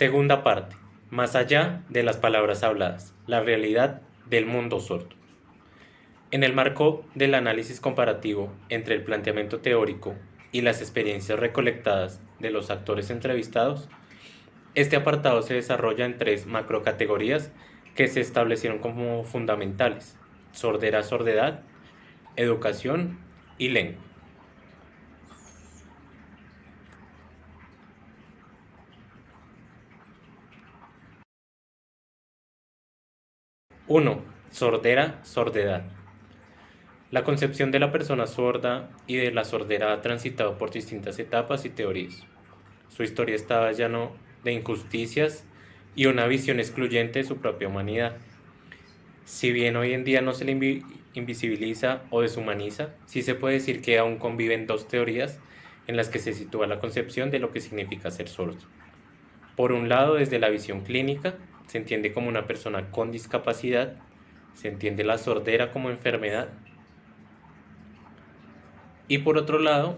Segunda parte. Más allá de las palabras habladas, la realidad del mundo sordo. En el marco del análisis comparativo entre el planteamiento teórico y las experiencias recolectadas de los actores entrevistados, este apartado se desarrolla en tres macrocategorías que se establecieron como fundamentales: sordera-sordedad, educación y lengua. 1. Sordera-sordedad. La concepción de la persona sorda y de la sordera ha transitado por distintas etapas y teorías. Su historia estaba llena de injusticias y una visión excluyente de su propia humanidad. Si bien hoy en día no se le invisibiliza o deshumaniza, sí se puede decir que aún conviven dos teorías en las que se sitúa la concepción de lo que significa ser sordo. Por un lado, desde la visión clínica, se entiende como una persona con discapacidad, se entiende la sordera como enfermedad. Y por otro lado,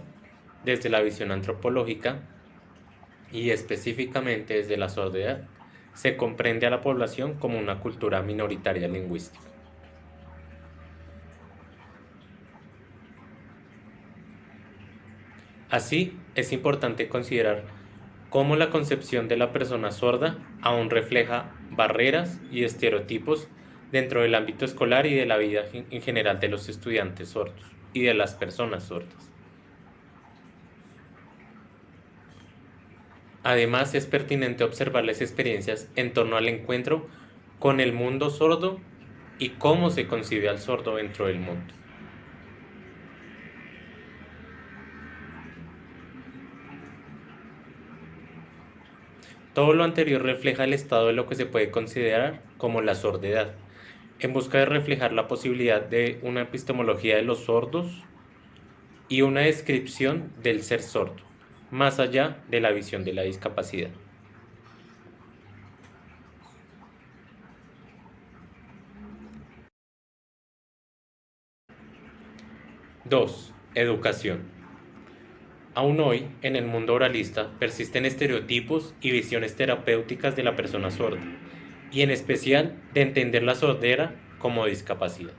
desde la visión antropológica y específicamente desde la sordera, se comprende a la población como una cultura minoritaria lingüística. Así, es importante considerar cómo la concepción de la persona sorda aún refleja barreras y estereotipos dentro del ámbito escolar y de la vida en general de los estudiantes sordos y de las personas sordas. Además, es pertinente observar las experiencias en torno al encuentro con el mundo sordo y cómo se concibe al sordo dentro del mundo. Todo lo anterior refleja el estado de lo que se puede considerar como la sordidad, en busca de reflejar la posibilidad de una epistemología de los sordos y una descripción del ser sordo, más allá de la visión de la discapacidad. Dos, educación. Aún hoy, en el mundo oralista, persisten estereotipos y visiones terapéuticas de la persona sorda, y en especial de entender la sordera como discapacidad.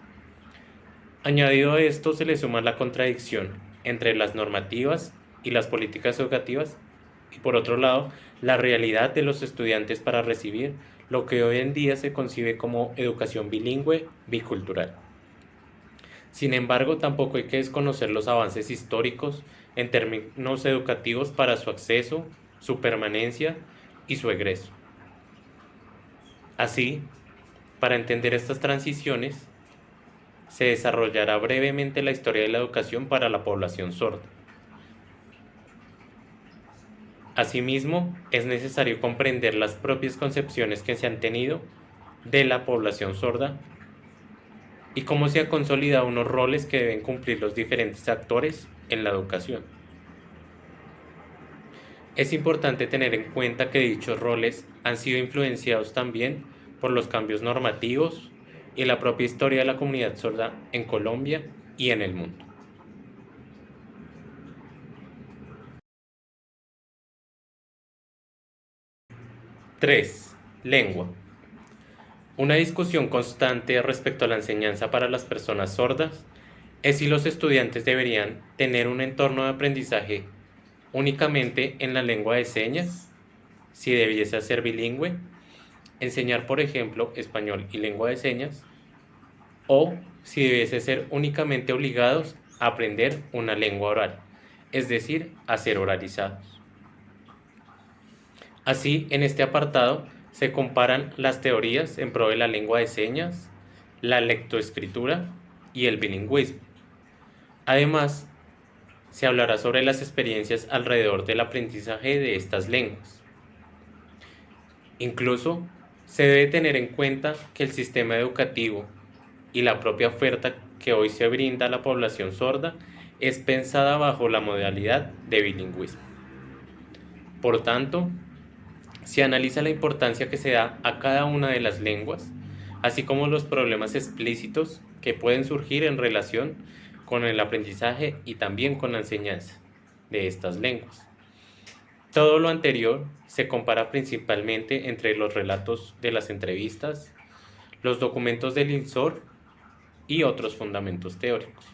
Añadido a esto se le suma la contradicción entre las normativas y las políticas educativas, y por otro lado, la realidad de los estudiantes para recibir lo que hoy en día se concibe como educación bilingüe bicultural. Sin embargo, tampoco hay que desconocer los avances históricos en términos educativos para su acceso, su permanencia y su egreso. Así, para entender estas transiciones, se desarrollará brevemente la historia de la educación para la población sorda. Asimismo, es necesario comprender las propias concepciones que se han tenido de la población sorda y cómo se han consolidado unos roles que deben cumplir los diferentes actores en la educación. Es importante tener en cuenta que dichos roles han sido influenciados también por los cambios normativos y la propia historia de la comunidad sorda en Colombia y en el mundo. 3. Lengua. Una discusión constante respecto a la enseñanza para las personas sordas es si los estudiantes deberían tener un entorno de aprendizaje únicamente en la lengua de señas, si debiese ser bilingüe, enseñar, por ejemplo, español y lengua de señas, o si debiese ser únicamente obligados a aprender una lengua oral, es decir, a ser oralizados. Así, en este apartado se comparan las teorías en pro de la lengua de señas, la lectoescritura y el bilingüismo. Además, se hablará sobre las experiencias alrededor del aprendizaje de estas lenguas. Incluso, se debe tener en cuenta que el sistema educativo y la propia oferta que hoy se brinda a la población sorda es pensada bajo la modalidad de bilingüismo. Por tanto, se analiza la importancia que se da a cada una de las lenguas, así como los problemas explícitos que pueden surgir en relación con el aprendizaje y también con la enseñanza de estas lenguas. Todo lo anterior se compara principalmente entre los relatos de las entrevistas, los documentos del INSOR y otros fundamentos teóricos.